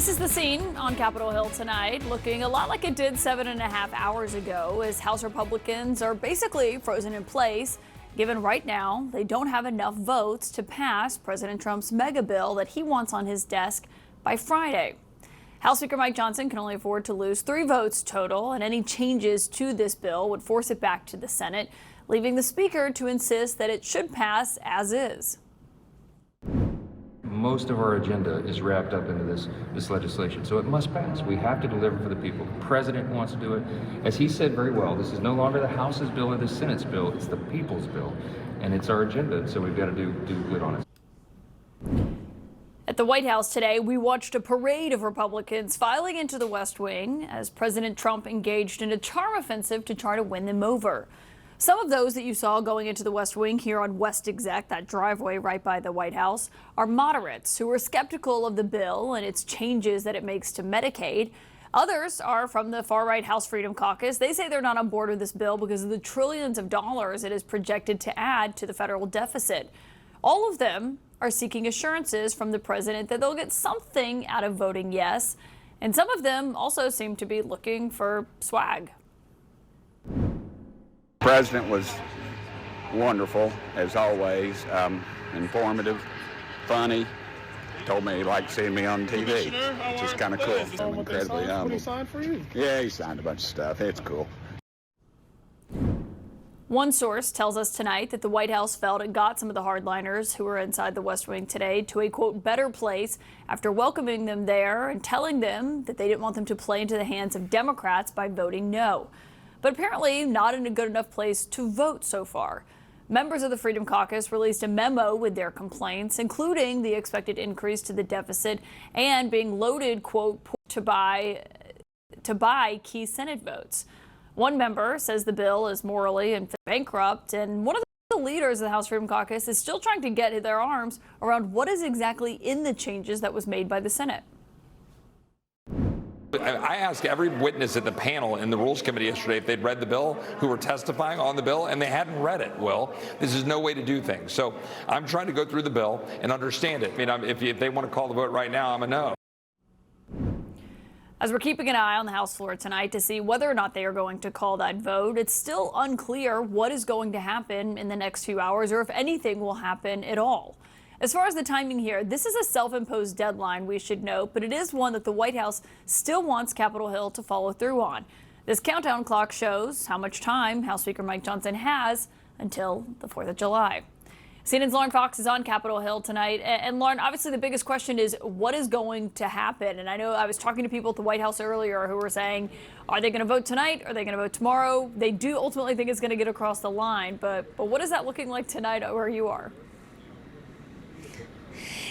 This is the scene on Capitol Hill tonight, looking a lot like it did 7.5 hours ago, as House Republicans are basically frozen in place, given right now they don't have enough votes to pass President Trump's mega bill that he wants on his desk by Friday. House Speaker Mike Johnson can only afford to lose 3 votes total, and any changes to this bill would force it back to the Senate, leaving the Speaker to insist that it should pass as is. Most of our agenda is wrapped up into this legislation, so it must pass. We have to deliver for the people. The president wants to do it. As he said very well, this is no longer the House's bill or the Senate's bill, it's the people's bill, and it's our agenda, so we've got to do good on it. At the White House today, we watched a parade of Republicans filing into the West Wing as President Trump engaged in a charm offensive to try to win them over. Some of those that you saw going into the West Wing here on West Exec, that driveway right by the White House, are moderates who are skeptical of the bill and its changes that it makes to Medicaid. Others are from the far-right House Freedom Caucus. They say they're not on board with this bill because of the trillions of dollars it is projected to add to the federal deficit. All of them are seeking assurances from the president that they'll get something out of voting yes, and some of them also seem to be looking for swag. The president was wonderful, as always, informative, funny. Told me he liked seeing me on TV, which is kind of cool. I'm incredibly humble. What he signed for you? Yeah, he signed a bunch of stuff. It's cool. One source tells us tonight that the White House felt it got some of the hardliners who were inside the West Wing today to a, quote, better place after welcoming them there and telling them that they didn't want them to play into the hands of Democrats by voting no. But apparently not in a good enough place to vote so far. Members of the Freedom Caucus released a memo with their complaints, including the expected increase to the deficit and being loaded, quote, to buy key Senate votes. One member says the bill is morally and bankrupt, and one of the leaders of the House Freedom Caucus is still trying to get their arms around what is exactly in the changes that was made by the Senate. I asked every witness at the panel in the Rules Committee yesterday if they'd read the bill, who were testifying on the bill, and they hadn't read it. Well, this is no way to do things. So I'm trying to go through the bill and understand it. I mean, if they want to call the vote right now, I'm a no. As we're keeping an eye on the House floor tonight to see whether or not they are going to call that vote, it's still unclear what is going to happen in the next few hours or if anything will happen at all. As far as the timing here, this is a self-imposed deadline, we should note, but it is one that the White House still wants Capitol Hill to follow through on. This countdown clock shows how much time House Speaker Mike Johnson has until the 4th of July. CNN's Lauren Fox is on Capitol Hill tonight. And Lauren, obviously the biggest question is what is going to happen? And I know I was talking to people at the White House earlier who were saying, are they going to vote tonight? Are they going to vote tomorrow? They do ultimately think it's going to get across the line. But what is that looking like tonight where you are?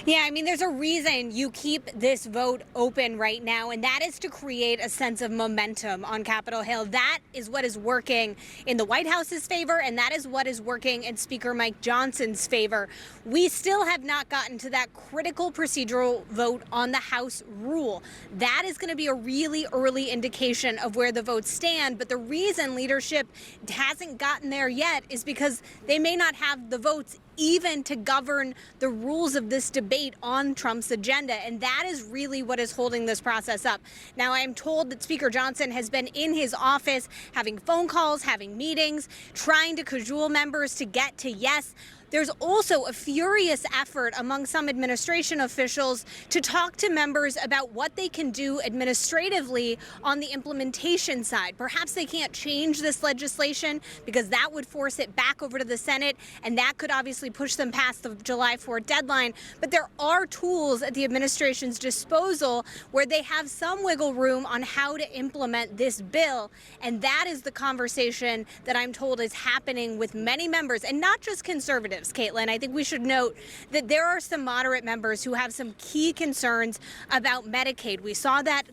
Yeah, I mean, there's a reason you keep this vote open right now, and that is to create a sense of momentum on Capitol Hill. That is what is working in the White House's favor, and that is what is working in Speaker Mike Johnson's favor. We still have not gotten to that critical procedural vote on the House rule. That is going to be a really early indication of where the votes stand, but the reason leadership hasn't gotten there yet is because they may not have the votes even to govern the rules of this debate on Trump's agenda. And that is really what is holding this process up. Now, I am told that Speaker Johnson has been in his office having phone calls, having meetings, trying to cajole members to get to yes. There's also a furious effort among some administration officials to talk to members about what they can do administratively on the implementation side. Perhaps they can't change this legislation because that would force it back over to the Senate, and that could obviously push them past the July 4th deadline. But there are tools at the administration's disposal where they have some wiggle room on how to implement this bill. And that is the conversation that I'm told is happening with many members, and not just conservatives. Caitlin, I think we should note that there are some moderate members who have some key concerns about Medicaid. We saw that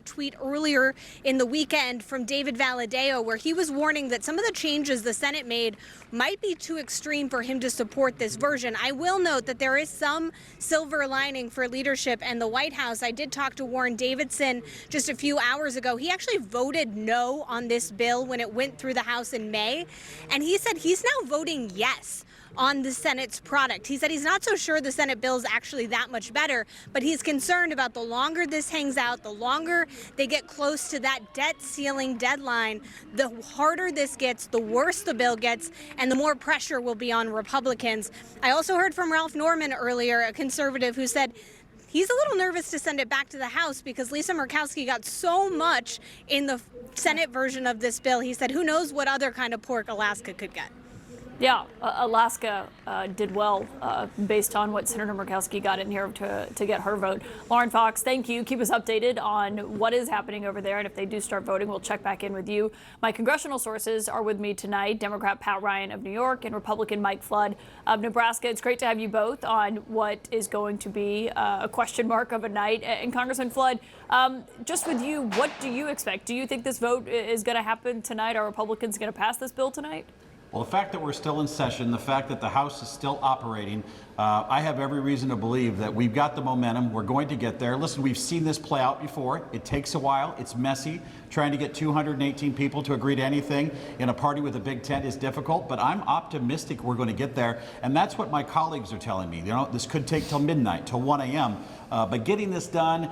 tweet earlier in the weekend from David Valadao, where he was warning that some of the changes the Senate made might be too extreme for him to support this version. I will note that there is some silver lining for leadership and the White House. I did talk to Warren Davidson just a few hours ago. He actually voted no on this bill when it went through the House in May, and he said he's now voting yes on the Senate's product. He said he's not so sure the Senate bill is actually that much better, but he's concerned about the longer this hangs out, the longer they get close to that debt ceiling deadline, the harder this gets, the worse the bill gets, and the more pressure will be on Republicans. I also heard from Ralph Norman earlier, a conservative, who said he's a little nervous to send it back to the House because Lisa Murkowski got so much in the Senate version of this bill. He said, who knows what other kind of pork Alaska could get. Yeah, Alaska did well based on what Senator Murkowski got in here to get her vote. Lauren Fox, thank you. Keep us updated on what is happening over there. And if they do start voting, we'll check back in with you. My congressional sources are with me tonight, Democrat Pat Ryan of New York and Republican Mike Flood of Nebraska. It's great to have you both on what is going to be a question mark of a night. And Congressman Flood, just with you, what do you expect? Do you think this vote is going to happen tonight? Are Republicans going to pass this bill tonight? Well, the fact that we're still in session, the fact that the House is still operating, I have every reason to believe that we've got the momentum. We're going to get there. Listen, we've seen this play out before. It takes a while. It's messy. Trying to get 218 people to agree to anything in a party with a big tent is difficult, but I'm optimistic we're going to get there. And that's what my colleagues are telling me. You know, this could take till midnight, till 1 a.m. But getting this done,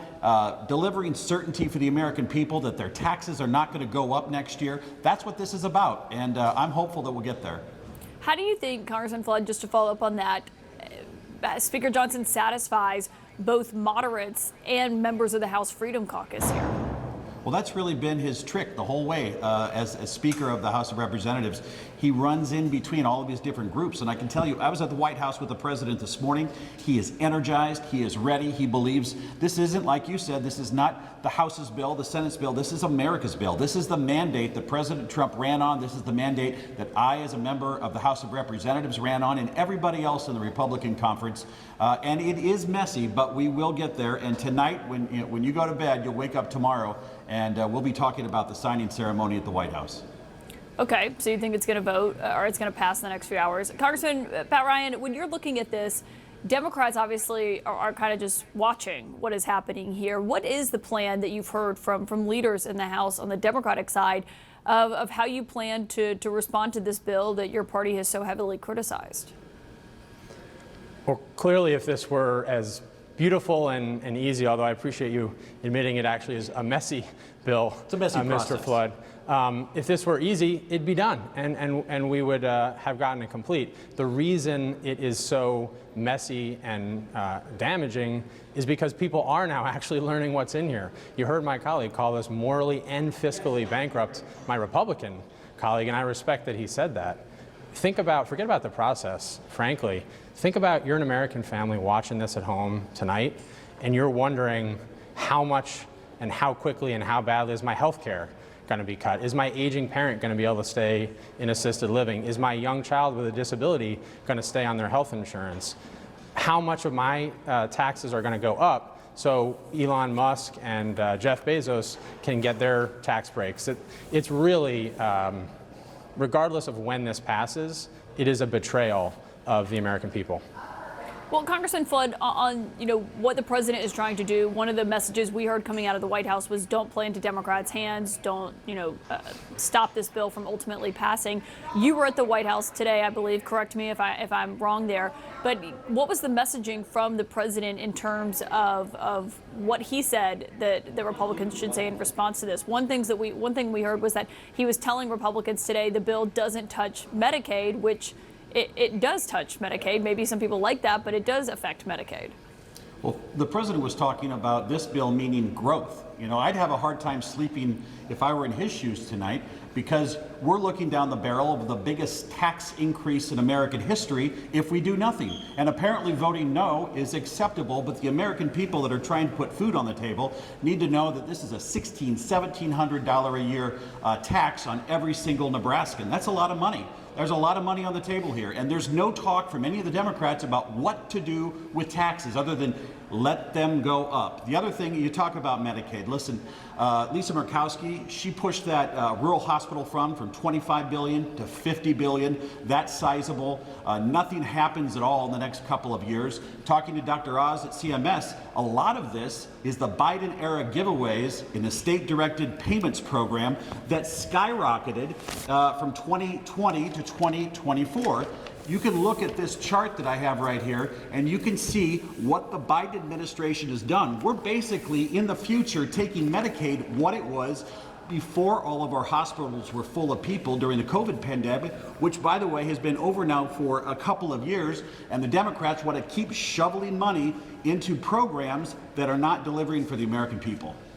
delivering certainty for the American people that their taxes are not going to go up next year, that's what this is about. And I'm hopeful that we'll get there. How do you think, Congressman Flood, just to follow up on that, Speaker Johnson satisfies both moderates and members of the House Freedom Caucus here? Well, that's really been his trick the whole way as Speaker of the House of Representatives. He runs in between all of these different groups. And I can tell you, I was at the White House with the president this morning. He is energized. He is ready. He believes this isn't, like you said, this is not the House's bill, the Senate's bill. This is America's bill. This is the mandate that President Trump ran on. This is the mandate that I, as a member of the House of Representatives, ran on, and everybody else in the Republican conference. And it is messy, but we will get there. And tonight, when you go to bed, you'll wake up tomorrow, and we'll be talking about the signing ceremony at the White House. Okay, so you think it's going to vote or it's going to pass in the next few hours. Congressman Pat Ryan, when you're looking at this, Democrats obviously are kind of just watching what is happening here. What is the plan that you've heard from leaders in the House on the Democratic side of how you plan to respond to this bill that your party has so heavily criticized? Well, clearly, if this were as beautiful and easy, although I appreciate you admitting it actually is a messy bill, it's a messy process. Mr. Flood. If this were easy, it'd be done, and we would have gotten it complete. The reason it is so messy and damaging is because people are now actually learning what's in here. You heard my colleague call this morally and fiscally bankrupt, my Republican colleague, and I respect that he said that. Forget about the process, frankly. Think about you're an American family watching this at home tonight, and you're wondering how much and how quickly and how badly is my health care going to be cut? Is my aging parent going to be able to stay in assisted living? Is my young child with a disability going to stay on their health insurance? How much of my taxes are going to go up so Elon Musk and Jeff Bezos can get their tax breaks? It's really, regardless of when this passes, it is a betrayal of the American people. Well, Congressman Flood, on what the president is trying to do, one of the messages we heard coming out of the White House was don't play into Democrats' hands, don't stop this bill from ultimately passing. You were at the White House today, I believe. Correct me if I'm wrong there. But what was the messaging from the president in terms of what he said that the Republicans should say in response to this? One thing we heard was that he was telling Republicans today the bill doesn't touch Medicaid, which it does touch Medicaid. Maybe some people like that, but it does affect Medicaid. Well, the president was talking about this bill meaning growth. I'd have a hard time sleeping if I were in his shoes tonight, because we're looking down the barrel of the biggest tax increase in American history if we do nothing. And apparently voting no is acceptable, but the American people that are trying to put food on the table need to know that this is a $1,700 a year tax on every single Nebraskan. That's a lot of money. There's a lot of money on the table here, and there's no talk from any of the Democrats about what to do with taxes other than let them go up. The other thing, you talk about Medicaid. Listen, Lisa Murkowski, she pushed that rural hospital fund from $25 billion to $50 billion. That's sizable. Nothing happens at all in the next couple of years. Talking to Dr. Oz at CMS, a lot of this is the Biden-era giveaways in the state-directed payments program that skyrocketed from 2020 to 2024. you can look at this chart that I have right here, and you can see what the Biden administration has done. We're basically, in the future, taking Medicaid what it was before all of our hospitals were full of people during the COVID pandemic, which, by the way, has been over now for a couple of years, and the Democrats want to keep shoveling money into programs that are not delivering for the American people.